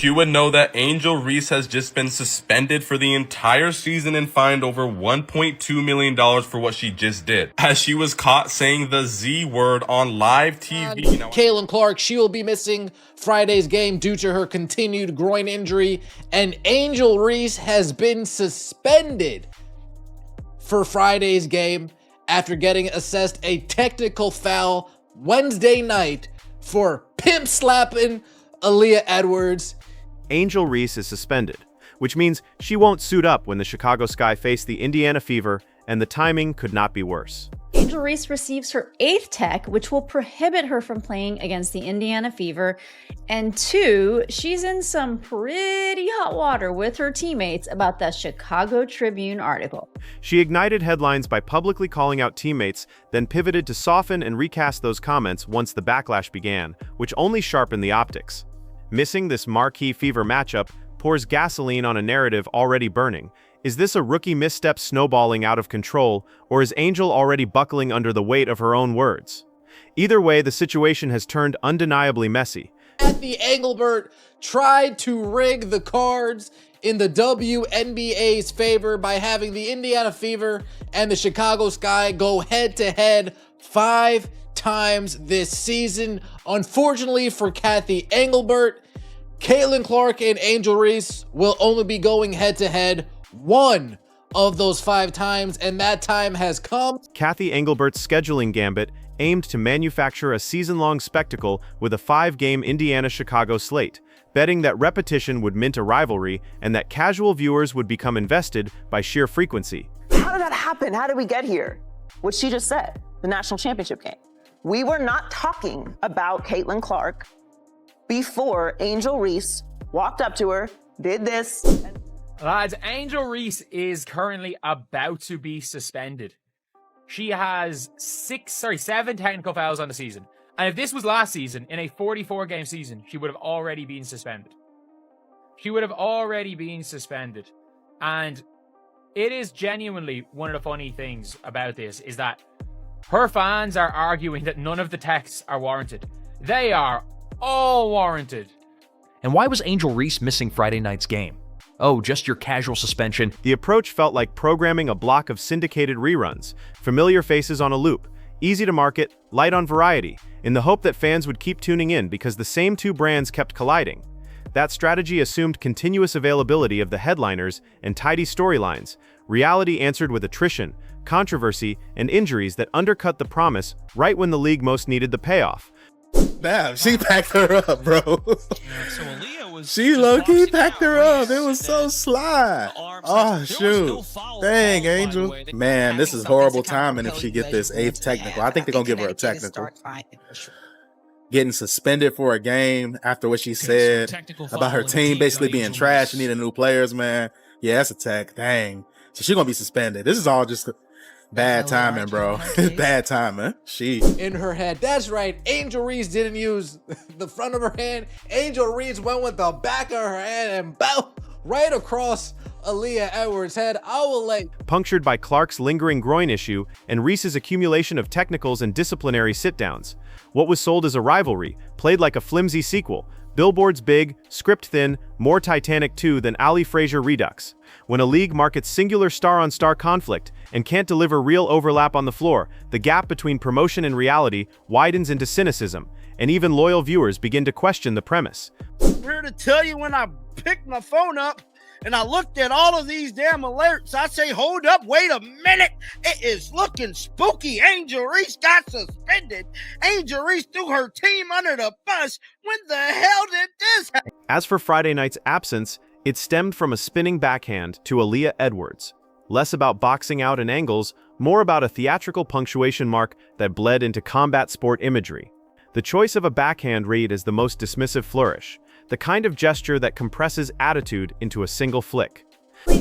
you would know that Angel Reese has just been suspended for the entire season and fined over $1.2 million for what she just did, as she was caught saying the Z word on live TV. Caitlin Clark, she will be missing Friday's game due to her continued groin injury, and Angel Reese has been suspended for Friday's game after getting assessed a technical foul Wednesday night for pimp slapping Aaliyah Edwards. Angel Reese is suspended, which means she won't suit up when the Chicago Sky face the Indiana Fever, and the timing could not be worse. Angel Reese receives her 8th tech, which will prohibit her from playing against the Indiana Fever. And 2, she's in some pretty hot water with her teammates about the Chicago Tribune article. She ignited headlines by publicly calling out teammates, then pivoted to soften and recast those comments once the backlash began, which only sharpened the optics. Missing this marquee Fever matchup pours gasoline on a narrative already burning. Is this a rookie misstep snowballing out of control, or is Angel already buckling under the weight of her own words? Either way, the situation has turned undeniably messy. Kathy Engelbert tried to rig the cards in the WNBA's favor by having the Indiana Fever and the Chicago Sky go head-to-head 5 times this season. Unfortunately for Kathy Engelbert, Caitlin Clark and Angel Reese will only be going head-to-head 1 of those 5 times, and that time has come. Kathy Engelbert's scheduling gambit aimed to manufacture a season-long spectacle with a 5-game Indiana-Chicago slate, betting that repetition would mint a rivalry and that casual viewers would become invested by sheer frequency. How did that happen? How did we get here? What she just said, the national championship game. We were not talking about Caitlin Clark before Angel Reese walked up to her, did this. Lads, Angel Reese is currently about to be suspended. She has 7 technical fouls on the season. And if this was last season, in a 44-game season, she would have already been suspended. She would have already been suspended. And it is genuinely one of the funny things about this is that her fans are arguing that none of the texts are warranted. They are all warranted. And why was Angel Reese missing Friday night's game? Oh, just your casual suspension. The approach felt like programming a block of syndicated reruns, familiar faces on a loop, easy to market, light on variety, in the hope that fans would keep tuning in because the same 2 brands kept colliding. That strategy assumed continuous availability of the headliners and tidy storylines. Reality answered with attrition, controversy, and injuries that undercut the promise right when the league most needed the payoff. Damn, she packed her up, bro. She low-key packed her up. It was so sly. Oh, shoot. Dang, Angel. Man, this is horrible timing if she get this 8th technical. I think they're going to give her a technical. Getting suspended for a game after what she said about her team basically being trash and needing new players, man. Yeah, that's a tech. Dang. So she's going to be suspended. This is all just bad timing, bro. Bad timing. She in her head. That's right. Angel Reese didn't use the front of her hand. Angel Reese went with the back of her hand and bow right across Aaliyah Edwards' head. I will punctured by Clark's lingering groin issue and Reese's accumulation of technicals and disciplinary sit-downs. What was sold as a rivalry played like a flimsy sequel. Billboards big, script thin, more Titanic 2 than Ali Frazier Redux. When a league markets singular star-on-star conflict and can't deliver real overlap on the floor, the gap between promotion and reality widens into cynicism, and even loyal viewers begin to question the premise. I'm here to tell you, when I picked my phone up and I looked at all of these damn alerts, I say, hold up, wait a minute. It is looking spooky. Angel Reese got suspended. Angel Reese threw her team under the bus. When the hell did this happen? As for Friday night's absence, it stemmed from a spinning backhand to Aaliyah Edwards. Less about boxing out and angles, more about a theatrical punctuation mark that bled into combat sport imagery. The choice of a backhand read is the most dismissive flourish, the kind of gesture that compresses attitude into a single flick.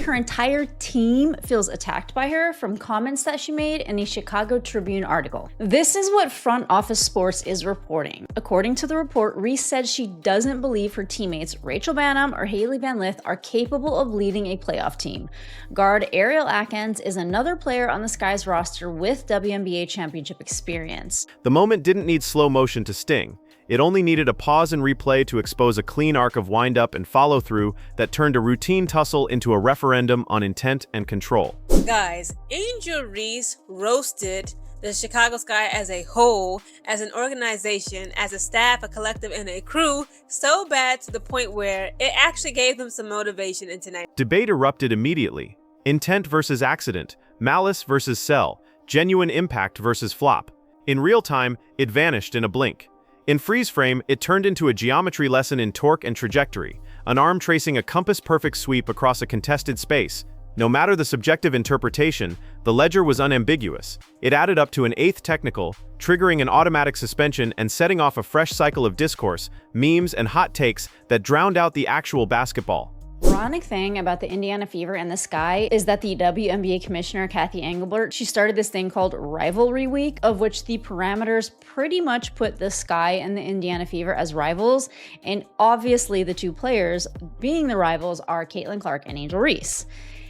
Her entire team feels attacked by her from comments that she made in a Chicago Tribune article. This is what Front Office Sports is reporting. According to the report, Reese said she doesn't believe her teammates Rachel Bannum or Haley Van Lith are capable of leading a playoff team. Guard Ariel Atkins is another player on the Sky's roster with WNBA championship experience. The moment didn't need slow motion to sting. It only needed a pause and replay to expose a clean arc of wind-up and follow-through that turned a routine tussle into a referendum on intent and control. Guys, Angel Reese roasted the Chicago Sky as a whole, as an organization, as a staff, a collective, and a crew, so bad to the point where it actually gave them some motivation in tonight. Debate erupted immediately. Intent versus accident, malice versus sell, genuine impact versus flop. In real time, it vanished in a blink. In freeze frame, it turned into a geometry lesson in torque and trajectory, an arm tracing a compass-perfect sweep across a contested space. No matter the subjective interpretation, the ledger was unambiguous. It added up to an 8th technical, triggering an automatic suspension and setting off a fresh cycle of discourse, memes, and hot takes that drowned out the actual basketball. Ironic thing about the Indiana Fever and the Sky is that the WNBA commissioner, Kathy Engelbert, she started this thing called Rivalry Week, of which the parameters pretty much put the Sky and the Indiana Fever as rivals. And obviously the two players being the rivals are Caitlin Clark and Angel Reese.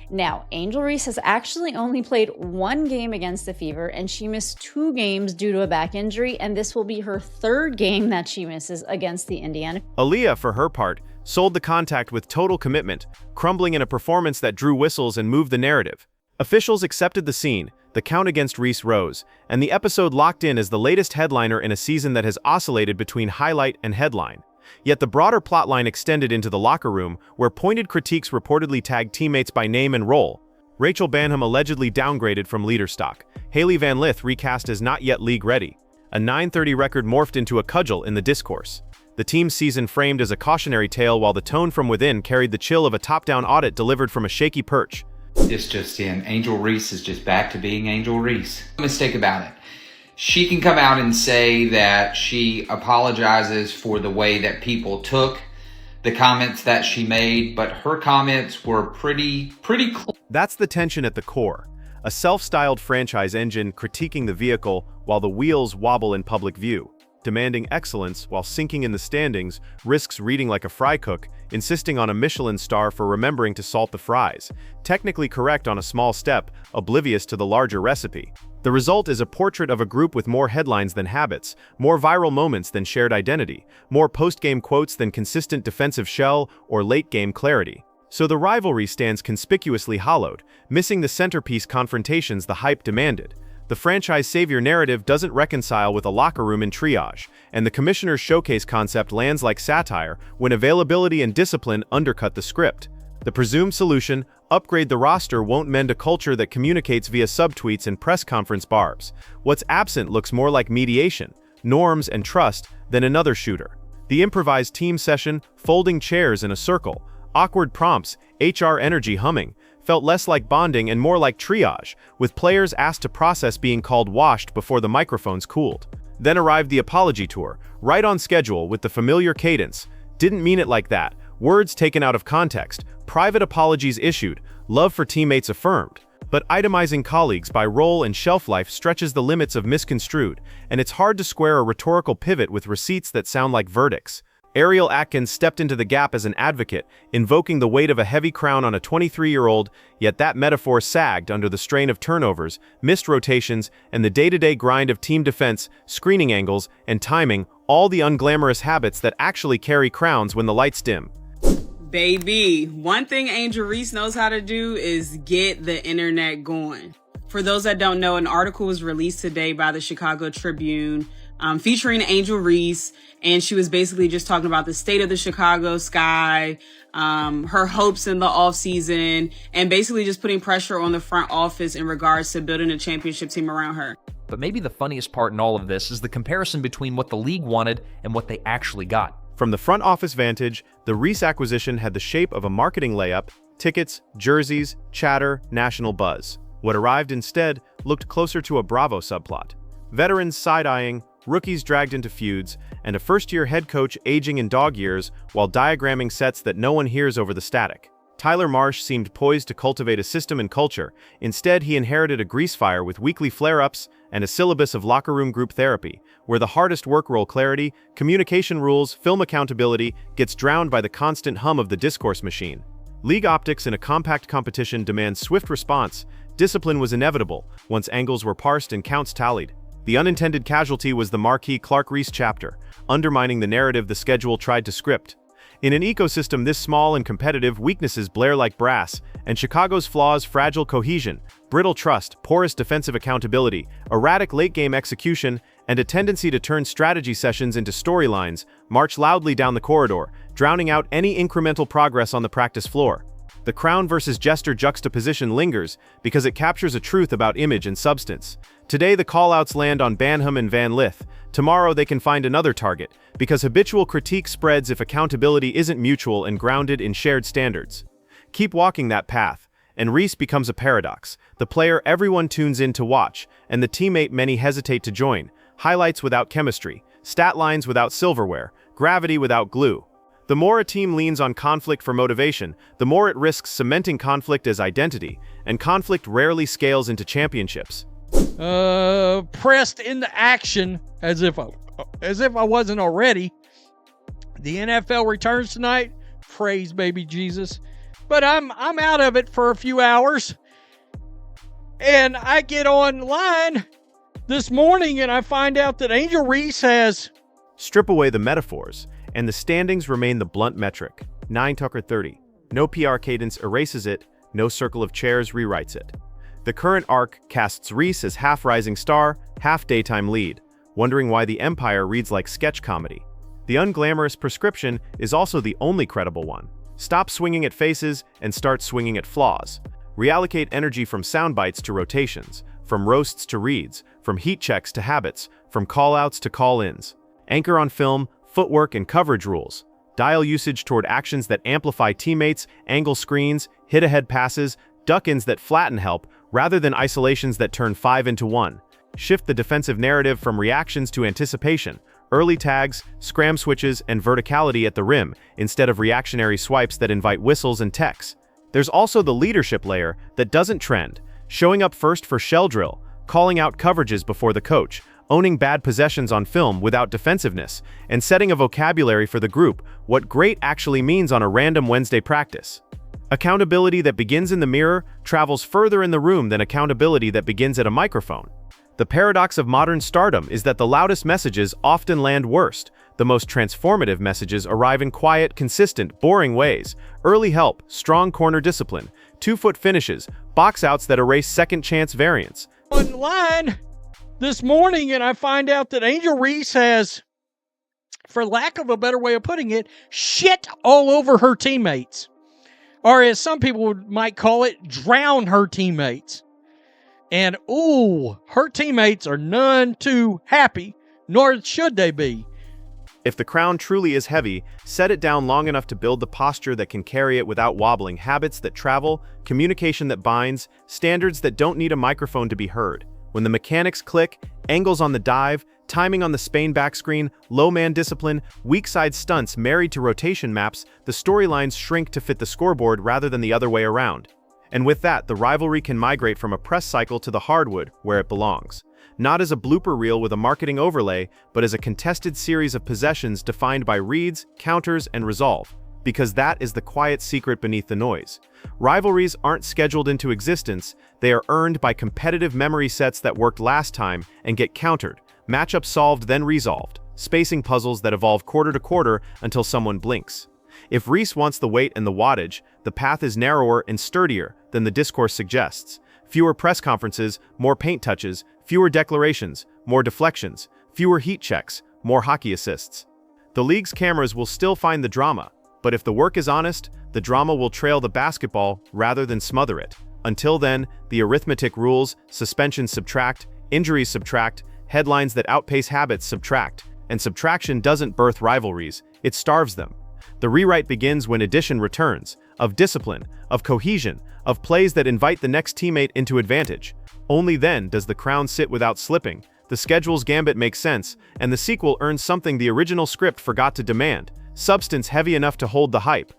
Now, Angel Reese has actually only played 1 game against the Fever, and she missed 2 games due to a back injury, and this will be her 3rd game that she misses against the Indiana. Aaliyah, for her part, sold the contact with total commitment, crumbling in a performance that drew whistles and moved the narrative. Officials accepted the scene, the count against Reese rose, and the episode locked in as the latest headliner in a season that has oscillated between highlight and headline. Yet the broader plotline extended into the locker room, where pointed critiques reportedly tagged teammates by name and role. Rachel Banham allegedly downgraded from leader stock. Haley Van Lith recast as not yet league ready. A 930 record morphed into a cudgel in the discourse. The team's season framed as a cautionary tale, while the tone from within carried the chill of a top-down audit delivered from a shaky perch. It's just in. Angel Reese is just back to being Angel Reese. No mistake about it. She can come out and say that she apologizes for the way that people took the comments that she made, but her comments were pretty close. That's the tension at the core. A self-styled franchise engine critiquing the vehicle while the wheels wobble in public view. Demanding excellence while sinking in the standings risks reading like a fry cook, insisting on a Michelin star for remembering to salt the fries. Technically correct on a small step, oblivious to the larger recipe. The result is a portrait of a group with more headlines than habits, more viral moments than shared identity, more post-game quotes than consistent defensive shell or late-game clarity. So the rivalry stands conspicuously hollowed, missing the centerpiece confrontations the hype demanded. The franchise savior narrative doesn't reconcile with a locker room in triage, and the commissioner's showcase concept lands like satire when availability and discipline undercut the script. The presumed solution, upgrade the roster, won't mend a culture that communicates via subtweets and press conference barbs. What's absent looks more like mediation, norms, and trust than another shooter. The improvised team session, folding chairs in a circle, awkward prompts, HR energy humming, felt less like bonding and more like triage, with players asked to process being called washed before the microphones cooled. Then arrived the apology tour, right on schedule with the familiar cadence. Didn't mean it like that. Words taken out of context, private apologies issued, love for teammates affirmed. But itemizing colleagues by role and shelf life stretches the limits of misconstrued, and it's hard to square a rhetorical pivot with receipts that sound like verdicts. Ariel Atkins stepped into the gap as an advocate, invoking the weight of a heavy crown on a 23-year-old, yet that metaphor sagged under the strain of turnovers, missed rotations, and the day-to-day grind of team defense, screening angles, and timing, all the unglamorous habits that actually carry crowns when the lights dim. Baby, one thing Angel Reese knows how to do is get the internet going. For those that don't know, an article was released today by the Chicago Tribune featuring Angel Reese, and she was basically just talking about the state of the Chicago Sky, her hopes in the offseason, and basically just putting pressure on the front office in regards to building a championship team around her. But maybe the funniest part in all of this is the comparison between what the league wanted and what they actually got. From the front office vantage, the Reese acquisition had the shape of a marketing layup: tickets, jerseys, chatter, national buzz. What arrived instead looked closer to a Bravo subplot. Veterans side-eyeing, rookies dragged into feuds, and a first-year head coach aging in dog years while diagramming sets that no one hears over the static. Tyler Marsh seemed poised to cultivate a system and culture. Instead, he inherited a grease fire with weekly flare-ups and a syllabus of locker room group therapy, where the hardest work role clarity, communication rules, film accountability gets drowned by the constant hum of the discourse machine. League optics in a compact competition demands swift response. Discipline was inevitable once angles were parsed and counts tallied. The unintended casualty was the marquee Clark-Reese chapter, undermining the narrative the schedule tried to script. In an ecosystem this small and competitive, weaknesses blare like brass, and Chicago's flaws, fragile cohesion, brittle trust, porous defensive accountability, erratic late-game execution, and a tendency to turn strategy sessions into storylines, march loudly down the corridor, drowning out any incremental progress on the practice floor. The crown versus jester juxtaposition lingers because it captures a truth about image and substance. Today the callouts land on Banham and Van Lith. Tomorrow they can find another target, because habitual critique spreads if accountability isn't mutual and grounded in shared standards. Keep walking that path, and Reese becomes a paradox, the player everyone tunes in to watch, and the teammate many hesitate to join, highlights without chemistry, stat lines without silverware, gravity without glue. The more a team leans on conflict for motivation, the more it risks cementing conflict as identity, and conflict rarely scales into championships. Pressed into action as if I wasn't already. The NFL returns tonight. Praise baby Jesus. But I'm out of it for a few hours. And I get online this morning and I find out that Angel Reese has... Strip away the metaphors, and the standings remain the blunt metric. 9 Tucker 30. No PR cadence erases it, no circle of chairs rewrites it. The current arc casts Reese as half rising star, half daytime lead, wondering why the Empire reads like sketch comedy. The unglamorous prescription is also the only credible one. Stop swinging at faces and start swinging at flaws. Reallocate energy from soundbites to rotations, from roasts to reads, from heat checks to habits, from call-outs to call-ins. Anchor on film, footwork, and coverage rules. Dial usage toward actions that amplify teammates, angle screens, hit-ahead passes, duck-ins that flatten help, rather than isolations that turn 5 into 1. Shift the defensive narrative from reactions to anticipation, early tags, scram switches, and verticality at the rim, instead of reactionary swipes that invite whistles and techs. There's also the leadership layer that doesn't trend, showing up first for shell drill, calling out coverages before the coach, owning bad possessions on film without defensiveness, and setting a vocabulary for the group, what great actually means on a random Wednesday practice. Accountability that begins in the mirror travels further in the room than accountability that begins at a microphone. The paradox of modern stardom is that the loudest messages often land worst. The most transformative messages arrive in quiet, consistent, boring ways. Early help, strong corner discipline, 2-foot finishes, box outs that erase second chance variance. Online this morning and I find out that Angel Reese has, for lack of a better way of putting it, shit all over her teammates. Or as some people might call it, drown her teammates. And ooh, her teammates are none too happy, nor should they be. If the crown truly is heavy, set it down long enough to build the posture that can carry it without wobbling, habits that travel, communication that binds, standards that don't need a microphone to be heard. When the mechanics click, angles on the dive, timing on the Spain backscreen, low man discipline, weak side stunts married to rotation maps, the storylines shrink to fit the scoreboard rather than the other way around. And with that, the rivalry can migrate from a press cycle to the hardwood, where it belongs. Not as a blooper reel with a marketing overlay, but as a contested series of possessions defined by reads, counters, and resolve. Because that is the quiet secret beneath the noise. Rivalries aren't scheduled into existence, they are earned by competitive memory sets that worked last time and get countered, matchups solved then resolved, spacing puzzles that evolve quarter to quarter until someone blinks. If Reese wants the weight and the wattage, the path is narrower and sturdier than the discourse suggests. Fewer press conferences, more paint touches, fewer declarations, more deflections, fewer heat checks, more hockey assists. The league's cameras will still find the drama, but if the work is honest, the drama will trail the basketball rather than smother it. Until then, the arithmetic rules, suspensions subtract, injuries subtract, headlines that outpace habits subtract, and subtraction doesn't birth rivalries, it starves them. The rewrite begins when addition returns, of discipline, of cohesion, of plays that invite the next teammate into advantage. Only then does the crown sit without slipping, the schedule's gambit makes sense, and the sequel earns something the original script forgot to demand, substance heavy enough to hold the hype,